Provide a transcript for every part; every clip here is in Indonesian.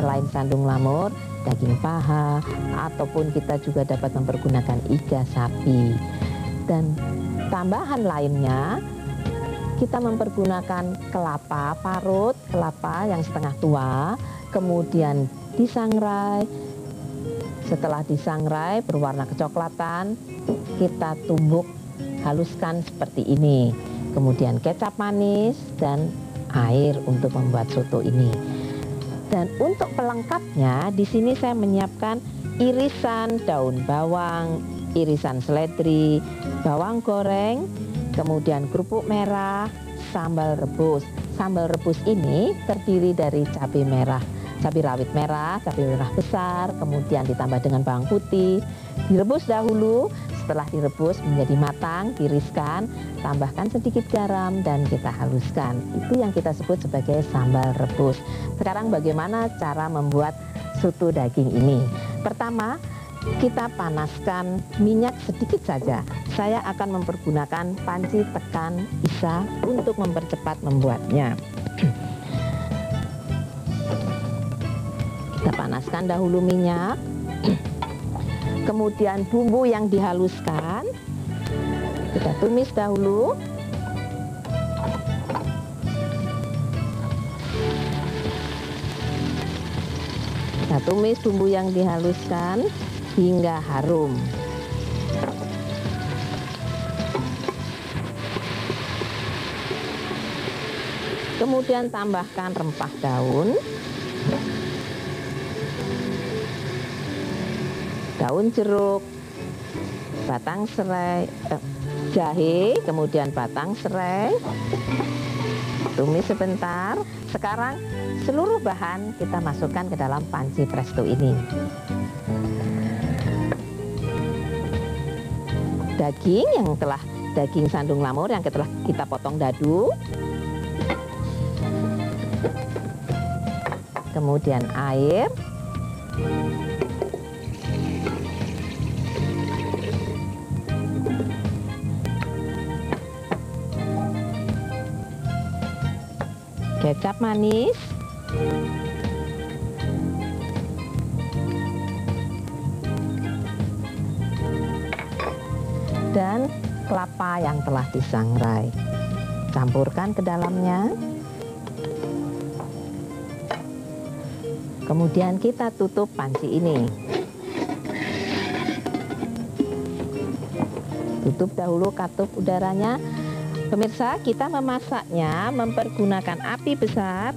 selain sandung lamur, daging paha, ataupun kita juga dapat mempergunakan iga sapi. Dan tambahan lainnya, kita mempergunakan kelapa parut, kelapa yang setengah tua, kemudian disangrai. Setelah disangrai berwarna kecoklatan, kita tumbuk, haluskan seperti ini. Kemudian kecap manis dan air untuk membuat soto ini. Dan untuk pelengkapnya, di sini saya menyiapkan irisan daun bawang, irisan seledri, bawang goreng, kemudian kerupuk merah, sambal rebus. Sambal rebus ini terdiri dari cabai merah, cabai rawit merah, cabai merah besar, kemudian ditambah dengan bawang putih. Direbus dahulu, setelah direbus menjadi matang, tiriskan, tambahkan sedikit garam dan kita haluskan. Itu yang kita sebut sebagai sambal rebus. Sekarang bagaimana cara membuat soto daging ini? Pertama, kita panaskan minyak sedikit saja. Saya akan mempergunakan panci tekan isa untuk mempercepat membuatnya. Kita panaskan dahulu minyak. Kemudian bumbu yang dihaluskan kita tumis dahulu. Kita tumis bumbu yang dihaluskan hingga harum. Kemudian tambahkan rempah daun, daun jeruk, batang serai, jahe, kemudian batang serai. Tumis sebentar. Sekarang seluruh bahan kita masukkan ke dalam panci presto ini. Daging sandung lamur yang telah kita potong dadu. Kemudian air. Kecap manis. Dan kelapa yang telah disangrai. Campurkan ke dalamnya. Kemudian kita tutup panci ini. Tutup dahulu katup udaranya. Pemirsa, kita memasaknya mempergunakan api besar.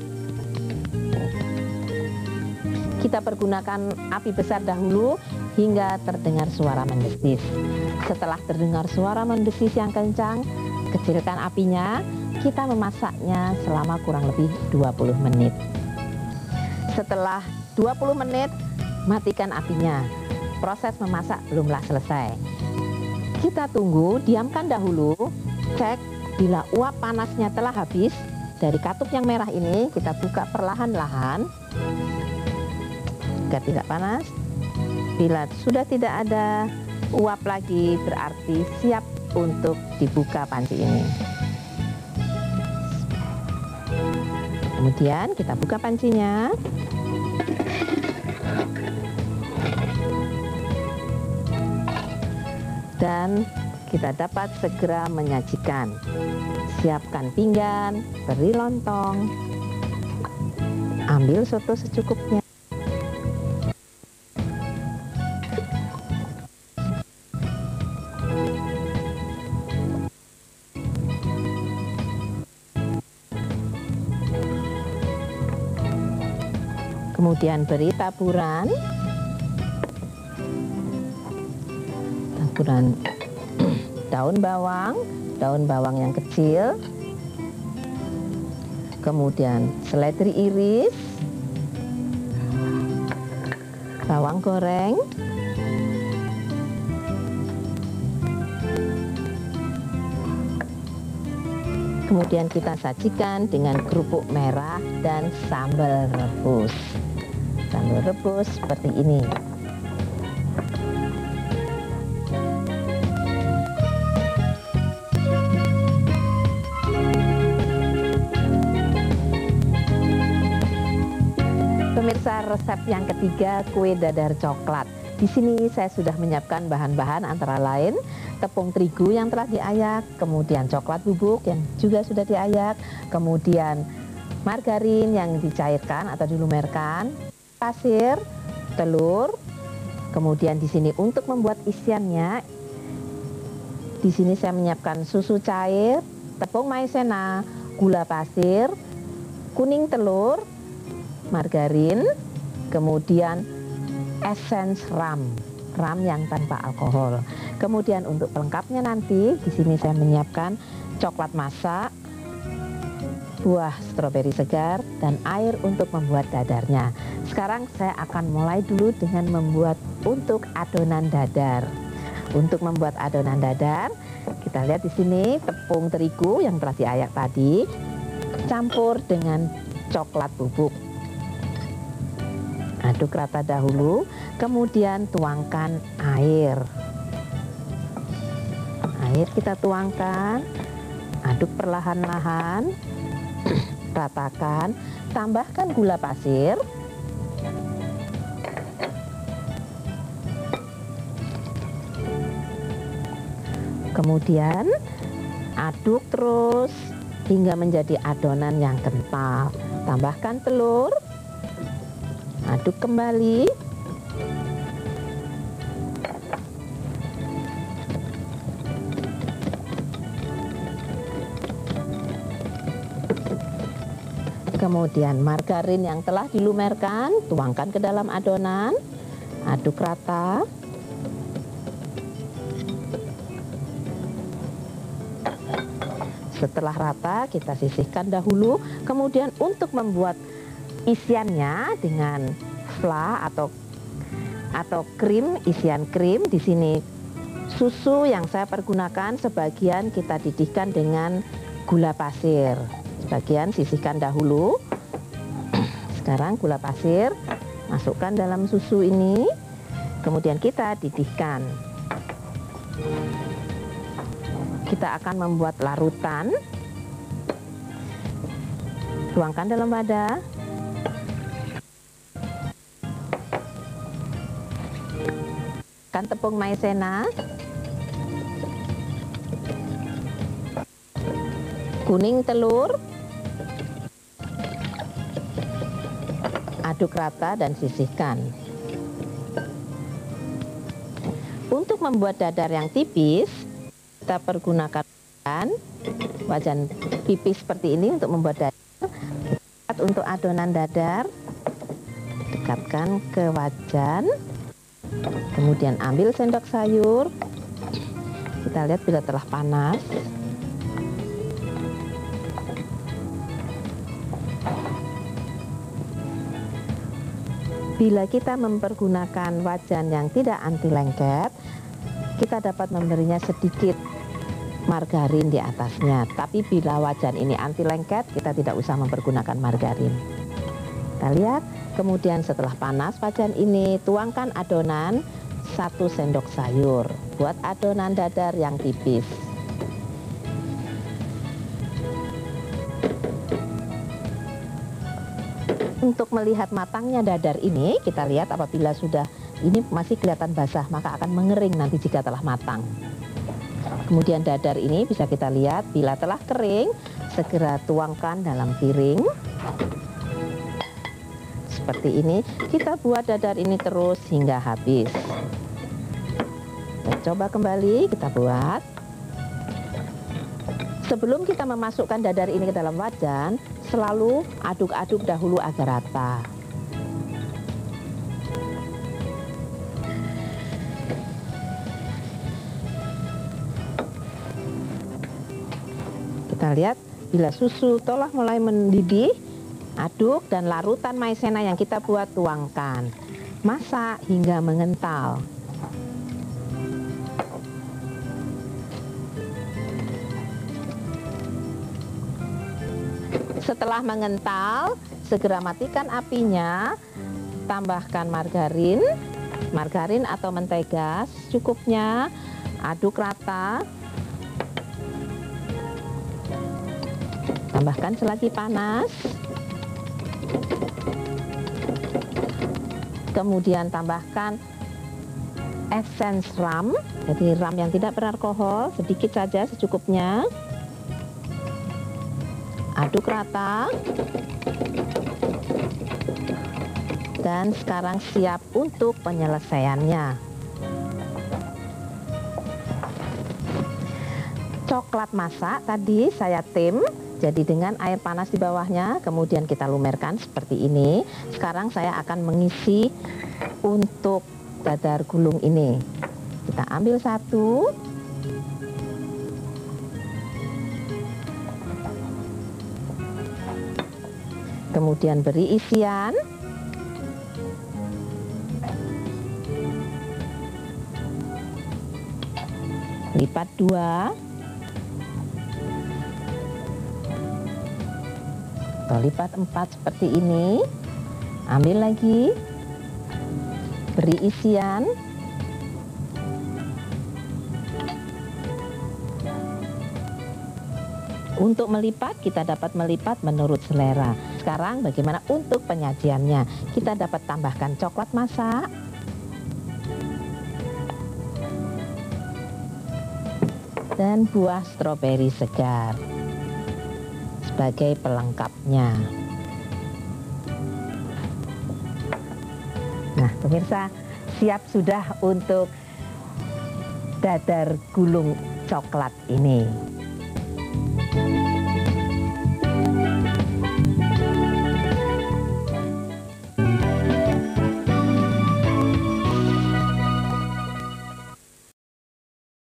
Kita pergunakan api besar dahulu hingga terdengar suara mendesis. Setelah terdengar suara mendesis yang kencang, kecilkan apinya. Kita memasaknya selama kurang lebih 20 menit. Setelah 20 menit, matikan apinya. Proses memasak belumlah selesai. Kita tunggu, diamkan dahulu, cek bila uap panasnya telah habis. Dari katup yang merah ini kita buka perlahan-lahan. Jika tidak panas, bila sudah tidak ada uap lagi, berarti siap untuk dibuka panci ini. Kemudian kita buka pancinya. Dan kita dapat segera menyajikan. Siapkan pinggan, beri lontong, ambil soto secukupnya. Kemudian beri taburan daun bawang yang kecil, kemudian seledri iris, bawang goreng, kemudian kita sajikan dengan kerupuk merah dan sambal rebus. Sambal rebus seperti ini. Pemirsa, resep yang ketiga, kue dadar coklat. Di sini saya sudah menyiapkan bahan-bahan antara lain tepung terigu yang telah diayak, kemudian coklat bubuk yang juga sudah diayak, kemudian margarin yang dicairkan atau dilumerkan, pasir, telur. Kemudian di sini untuk membuat isiannya, di sini saya menyiapkan susu cair, tepung maizena, gula pasir, kuning telur, margarin, kemudian essence ram yang tanpa alkohol. Kemudian untuk pelengkapnya nanti di sini saya menyiapkan coklat masak, buah stroberi segar, dan air untuk membuat dadarnya. Sekarang saya akan mulai dulu dengan membuat untuk adonan dadar. Untuk membuat adonan dadar, kita lihat di sini tepung terigu yang telah diayak tadi campur dengan coklat bubuk. Aduk rata dahulu, kemudian tuangkan air. Air kita tuangkan, aduk perlahan-lahan, ratakan, tambahkan gula pasir. Kemudian aduk terus hingga menjadi adonan yang kental. Tambahkan telur. Aduk kembali. Kemudian margarin yang telah dilumerkan tuangkan ke dalam adonan. Aduk rata. Setelah rata kita sisihkan dahulu. Kemudian untuk membuat isiannya dengan fla atau krim, isian krim, di sini susu yang saya pergunakan sebagian kita didihkan dengan gula pasir. Sebagian sisihkan dahulu. Sekarang gula pasir masukkan dalam susu ini. Kemudian kita didihkan. Kita akan membuat larutan. Tuangkan dalam wadah. Tepung maizena, kuning telur, aduk rata dan sisihkan. Untuk membuat dadar yang tipis, kita pergunakan wajan pipis seperti ini untuk membuat dadar. Untuk adonan dadar, dekatkan ke wajan. Kemudian ambil sendok sayur. Kita lihat bila telah panas. Bila kita mempergunakan wajan yang tidak anti lengket, kita dapat memberinya sedikit margarin di atasnya. Tapi bila wajan ini anti lengket, kita tidak usah mempergunakan margarin. Kita lihat. Kemudian setelah panas wajan ini, tuangkan adonan 1 sendok sayur. Buat adonan dadar yang tipis. Untuk melihat matangnya dadar ini, kita lihat apabila sudah ini masih kelihatan basah, maka akan mengering nanti jika telah matang. Kemudian dadar ini bisa kita lihat bila telah kering, segera tuangkan dalam piring. Seperti ini, kita buat dadar ini terus hingga habis. Kita coba kembali, kita buat. Sebelum kita memasukkan dadar ini ke dalam wajan, selalu aduk-aduk dahulu agar rata. Kita lihat, bila susu telah mulai mendidih, aduk dan larutan maizena yang kita buat tuangkan. Masak hingga mengental. Setelah mengental, segera matikan apinya. Tambahkan margarin atau mentega secukupnya. Aduk rata. Tambahkan selagi panas. Kemudian tambahkan essence rum, jadi rum yang tidak beralkohol, sedikit saja secukupnya. Aduk rata. Dan sekarang siap untuk penyelesaiannya. Coklat masak tadi saya tim, jadi dengan air panas di bawahnya, kemudian kita lumerkan seperti ini. Sekarang saya akan mengisi untuk dadar gulung ini. Kita ambil satu. Kemudian beri isian. Lipat dua. Atau lipat 4 seperti ini. Ambil lagi. Beri isian. Untuk melipat, kita dapat melipat menurut selera. Sekarang bagaimana untuk penyajiannya? Kita dapat tambahkan coklat masak, dan buah stroberi segar sebagai pelengkapnya. Nah, pemirsa, siap sudah untuk dadar gulung coklat ini.